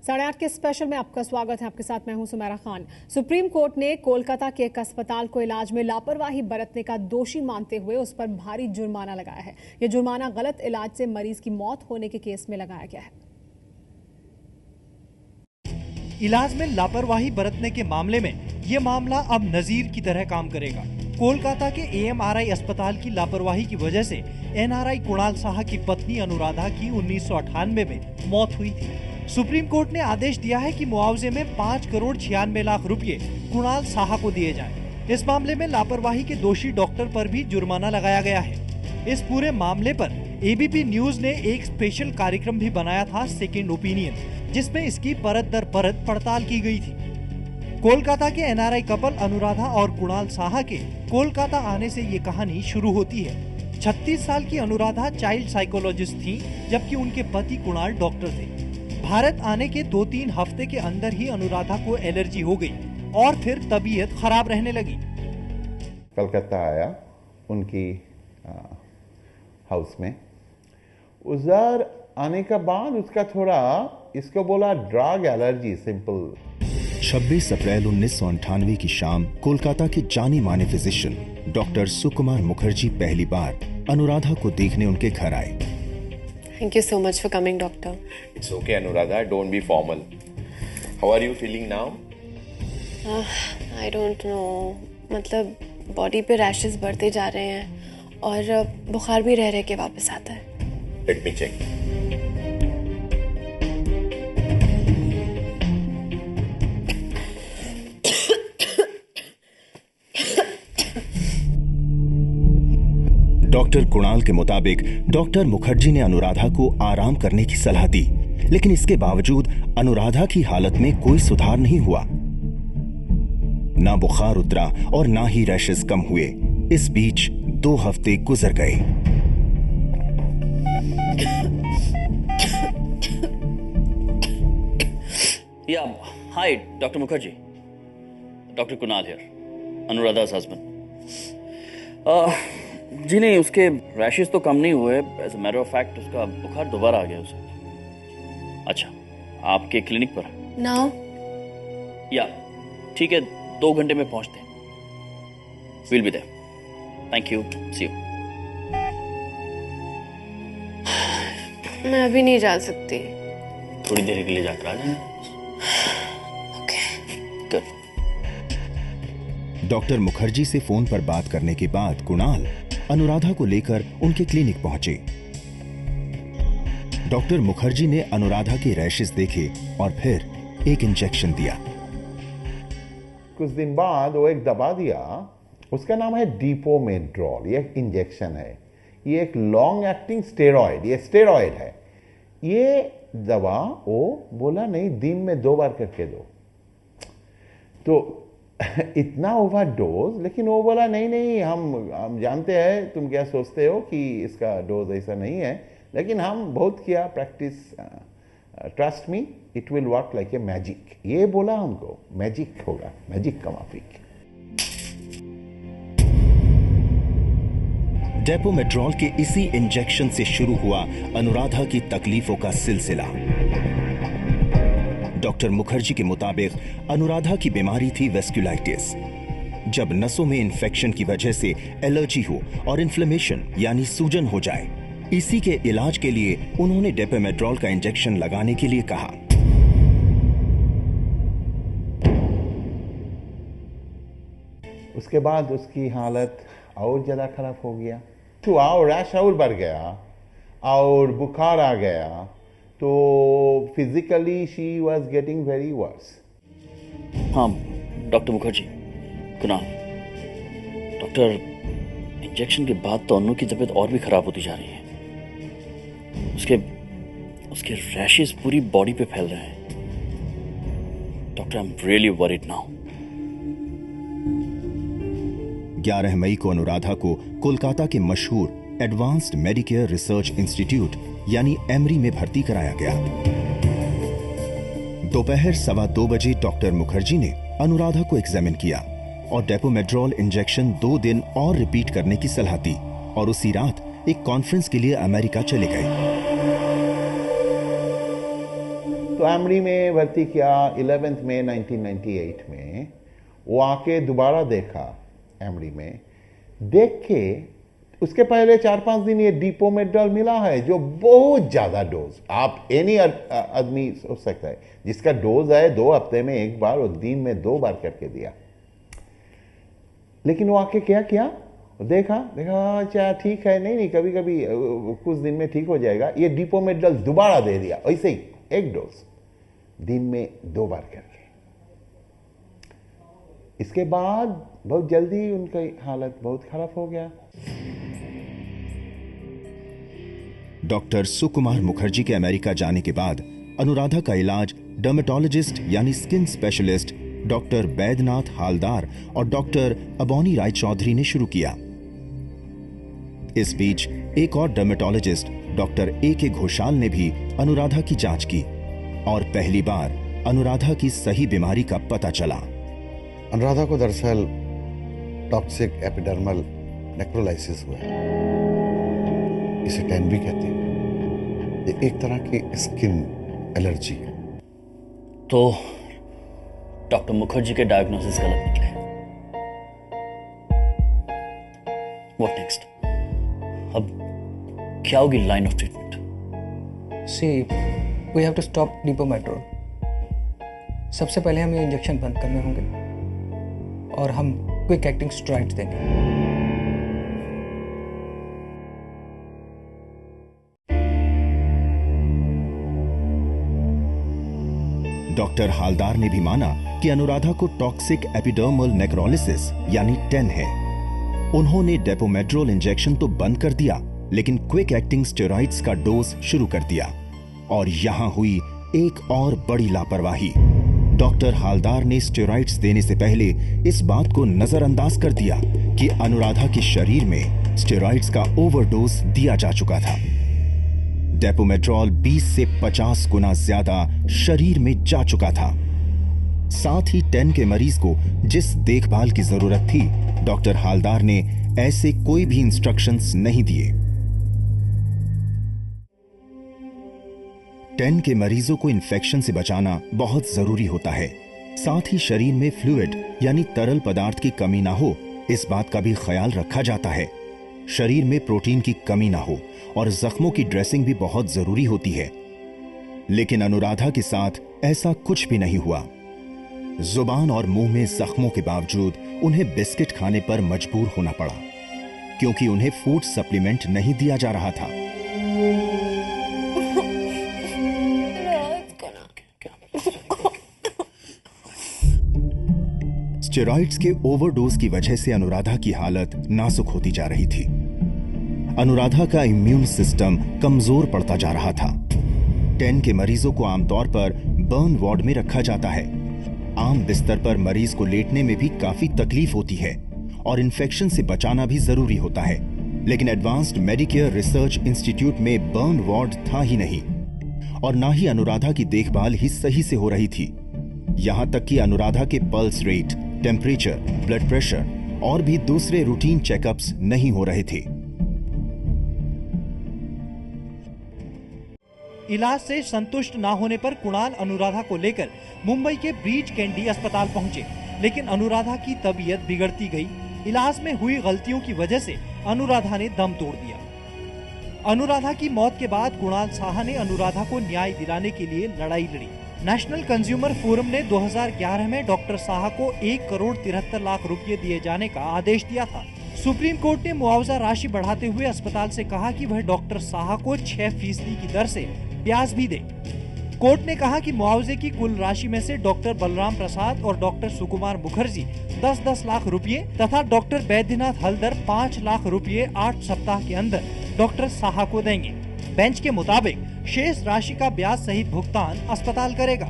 साढ़े 8 के स्पेशल में आपका स्वागत है। आपके साथ मैं हूं सुमेरा खान। सुप्रीम कोर्ट ने कोलकाता के एक अस्पताल को इलाज में लापरवाही बरतने का दोषी मानते हुए उस पर भारी जुर्माना लगाया है। यह जुर्माना गलत इलाज से मरीज की मौत होने के केस में लगाया गया है। इलाज में लापरवाही बरतने के मामले में ये मामला अब नजीर की तरह काम करेगा। कोलकाता के AMRI अस्पताल की लापरवाही की वजह से NRI कुणाल साहा की पत्नी अनुराधा की 1998 में मौत हुई थी। सुप्रीम कोर्ट ने आदेश दिया है कि मुआवजे में 5 करोड़ 96 लाख रुपए कुणाल साहा को दिए जाएं। इस मामले में लापरवाही के दोषी डॉक्टर पर भी जुर्माना लगाया गया है। इस पूरे मामले पर ABP न्यूज ने एक स्पेशल कार्यक्रम भी बनाया था, सेकेंड ओपिनियन, जिसमें इसकी परत दर परत पड़ताल की गई थी। कोलकाता के NRI कपल अनुराधा और कुणाल साहा के कोलकाता आने से ये कहानी शुरू होती है। 36 साल की अनुराधा चाइल्ड साइकोलॉजिस्ट थी, जबकि उनके पति कुणाल डॉक्टर थे। भारत आने के 2-3 हफ्ते के अंदर ही अनुराधा को एलर्जी हो गई और फिर तबीयत खराब रहने लगी। कलकत्ता आया उनकी हाउस में। उधर आने के बाद उसका थोड़ा इसको बोला ड्रग एलर्जी सिंपल। 26 अप्रैल 1998 की शाम कोलकाता के जानी माने फिजिशियन डॉक्टर सुकुमार मुखर्जी पहली बार अनुराधा को देखने उनके घर आए। Thank you so much for coming, doctor. It's okay, Anuradha. Don't be formal. How are you feeling now? I don't know. मतलब बॉडी पे रैशेस बढ़ते जा रहे हैं और बुखार भी रह के वापस आता है। Let me check. Doctor Kunal के मुताबिक डॉक्टर मुखर्जी ने अनुराधा को आराम करने की सलाह दी, लेकिन इसके बावजूद अनुराधा की हालत में कोई सुधार नहीं हुआ। ना बुखार उतरा और ना ही रैशेस कम हुए। इस बीच 2 हफ्ते गुजर गए। Hi doctor Mukherjee, doctor Kunal here, अनुराधा's husband. जी नहीं, उसके रैशेस तो कम नहीं हुए। As a matter of fact उसका बुखार दोबारा आ गया उसे। अच्छा, आपके क्लिनिक पर? नाउ? या ठीक है, 2 घंटे में पहुंचते हैं। Will be there. Thank you, see you. मैं अभी नहीं जा सकती। थोड़ी देर के लिए जाकर आ जाना। Okay, good. डॉक्टर मुखर्जी से फोन पर बात करने के बाद कुणाल अनुराधा को लेकर उनके क्लिनिक पहुंचे। डॉक्टर मुखर्जी ने अनुराधा के रैशेस देखे और फिर एक इंजेक्शन दिया। कुछ दिन बाद वो एक दवा दिया, उसका नाम है डिपोमेड्रोल। ये एक इंजेक्शन है, ये एक लॉन्ग एक्टिंग स्टेरॉइड, ये स्टेरॉइड है। ये दवा वो बोला नहीं, दिन में 2 बार करके दो। तो इतना ओवरडोज, लेकिन वो बोला नहीं, हम जानते हैं तुम क्या सोचते हो कि इसका डोज ऐसा नहीं है, लेकिन हम बहुत किया practice, trust me it will work like a magic. ये बोला हमको मैजिक होगा, मैजिक का माफिक। डेपोमेड्रोल के इसी इंजेक्शन से शुरू हुआ अनुराधा की तकलीफों का सिलसिला। डॉक्टर मुखर्जी के मुताबिक अनुराधा की बीमारी थी वेस्कुलाइटिस। जब नसों में इंफेक्शन की वजह से एलर्जी हो और इन्फ्लेमेशन यानी सूजन हो जाए, इसी के इलाज के लिए उन्होंने डेपोमेड्रोल का इंजेक्शन लगाने के लिए कहा। उसके बाद उसकी हालत और ज्यादा खराब हो गया, तो और रैश और बढ़ गया और बुखार आ गया, तो physically she was getting very worse. हाँ doctor Mukherjee, Kunal, doctor injection के बाद तो अन्नू की तबीयत और भी खराब होती जा रही है। उसके रैशेस पूरी बॉडी पे फैल रहे हैं। Doctor, I am really worried now. 11 मई को अनुराधा को कोलकाता के मशहूर एडवांस्ड मेडिकेयर रिसर्च इंस्टीट्यूट यानी एमरी में भर्ती कराया गया। दोपहर 2:15 बजे डॉक्टर मुखर्जी ने अनुराधा को एग्जामिन किया और डेपोमेड्रोल इंजेक्शन 2 दिन और रिपीट करने की सलाह दी और उसी रात एक कॉन्फ्रेंस के लिए अमेरिका चले गए। तो एमरी में भर्ती किया 11 मई 1998 में। वो आके दोबारा देखा एमरी में, देख के उसके पहले 4-5 दिन ये डिपोमेड्रोल मिला है, जो बहुत ज्यादा डोज, आप एनी आदमी सोच सकता है जिसका डोज है 2 हफ्ते में 1 बार और दिन में 2 बार करके दिया। लेकिन वो आके क्या किया, देखा अच्छा ठीक है, नहीं कभी कभी कुछ दिन में ठीक हो जाएगा, ये डिपोमेड्रोल दोबारा दे दिया, ऐसे ही 1 डोज दिन में 2 बार करके। इसके बाद बहुत जल्दी उनकी हालत बहुत खराब हो गया। डॉक्टर सुकुमार मुखर्जी के अमेरिका जाने के बाद अनुराधा का इलाज डर्मेटोलॉजिस्ट यानी skin specialist doctor Baidyanath Haldar और डॉक्टर अबोनी राय चौधरी ने शुरू किया। इस बीच एक और डर्मेटोलॉजिस्ट डॉक्टर A.K. घोषाल ने भी अनुराधा की जांच की और पहली बार अनुराधा की सही बीमारी का पता चला। अनुराधा को दरअसल टॉक्सिक एपिडर्मल नेक्रोलाइसिस हुआ है, इसे टैन भी कहते हैं। ये एक तरह की स्किन एलर्जी है। तो डॉक्टर मुखर्जी के डायग्नोसिस गलत निकले। What next? अब क्या होगी line of treatment? See we have to stop Depomedrol. सबसे पहले हमें इंजेक्शन बंद करने होंगे और हम क्विक एक्टिंग स्टेरॉइड्स देंगे। डॉक्टर हालदार ने भी माना कि अनुराधा को टॉक्सिक एपिडर्मल नेक्रोलिसिस यानी टेन है। उन्होंने डेपोमेड्रोल इंजेक्शन तो बंद कर दिया, लेकिन क्विक एक्टिंग स्टेरॉइड्स का डोज शुरू कर दिया। और यहां हुई एक और बड़ी लापरवाही। डॉक्टर हालदार ने स्टेरॉइड्स देने से पहले इस बात को नजरअंदाज कर दिया कि अनुराधा के शरीर में स्टेरॉइड्स का ओवरडोज दिया जा चुका था। डेपोमेड्रोल 20 से 50 गुना ज्यादा शरीर में जा चुका था। साथ ही टेन के मरीज को जिस देखभाल की जरूरत थी, डॉक्टर हालदार ने ऐसे कोई भी इंस्ट्रक्शंस नहीं दिए। टेन के मरीजों को इन्फेक्शन से बचाना बहुत जरूरी होता है। साथ ही शरीर में फ्लूइड यानी तरल पदार्थ की कमी ना हो, इस बात का भी ख्याल रखा जाता है। शरीर में प्रोटीन की कमी ना हो और जख्मों की ड्रेसिंग भी बहुत जरूरी होती है। लेकिन अनुराधा के साथ ऐसा कुछ भी नहीं हुआ। जुबान और मुंह में जख्मों के बावजूद उन्हें बिस्किट खाने पर मजबूर होना पड़ा, क्योंकि उन्हें फूड सप्लीमेंट नहीं दिया जा रहा था। स्टेरॉइड्स के ओवरडोज की वजह से अनुराधा की हालत नाजुक होती जा रही थी। अनुराधा का इम्यून सिस्टम कमजोर पड़ता जा रहा था। टेन के मरीजों को आमतौर पर बर्न वार्ड में रखा जाता है। आम बिस्तर पर मरीज को लेटने में भी काफी तकलीफ होती है और इन्फेक्शन से बचाना भी जरूरी होता है। लेकिन एडवांस्ड मेडिकेयर रिसर्च इंस्टीट्यूट में बर्न वार्ड था ही नहीं और ना ही अनुराधा की देखभाल ही सही से हो रही थी। यहां तक कि अनुराधा के pulse rate, temperature, blood pressure और भी दूसरे रूटीन चेकअप्स नहीं हो रहे थे। इलाज से संतुष्ट ना होने पर कुणाल अनुराधा को लेकर मुंबई के ब्रीच कैंडी अस्पताल पहुंचे, लेकिन अनुराधा की तबीयत बिगड़ती गई। इलाज में हुई गलतियों की वजह से अनुराधा ने दम तोड़ दिया। अनुराधा की मौत के बाद कुणाल साहा ने अनुराधा को न्याय दिलाने के लिए लड़ाई लड़ी। नेशनल कंज्यूमर फोरम ने 2011 में डॉक्टर साहा को 1 करोड़ 73 लाख रुपए दिए जाने का आदेश दिया था। सुप्रीम कोर्ट ने मुआवजा राशि बढ़ाते हुए अस्पताल से कहा कि वह डॉक्टर साहा को 6% की दर से ब्याज भी दे। कोर्ट ने कहा कि मुआवजे की कुल राशि में से डॉक्टर बलराम प्रसाद और डॉक्टर सुकुमार मुखर्जी 10-10 लाख रुपए तथा डॉक्टर बैद्यनाथ हलदर 5 लाख रुपए 8 सप्ताह के अंदर डॉक्टर साहा को देंगे। बेंच के मुताबिक शेष राशि का ब्याज सहित भुगतान अस्पताल करेगा।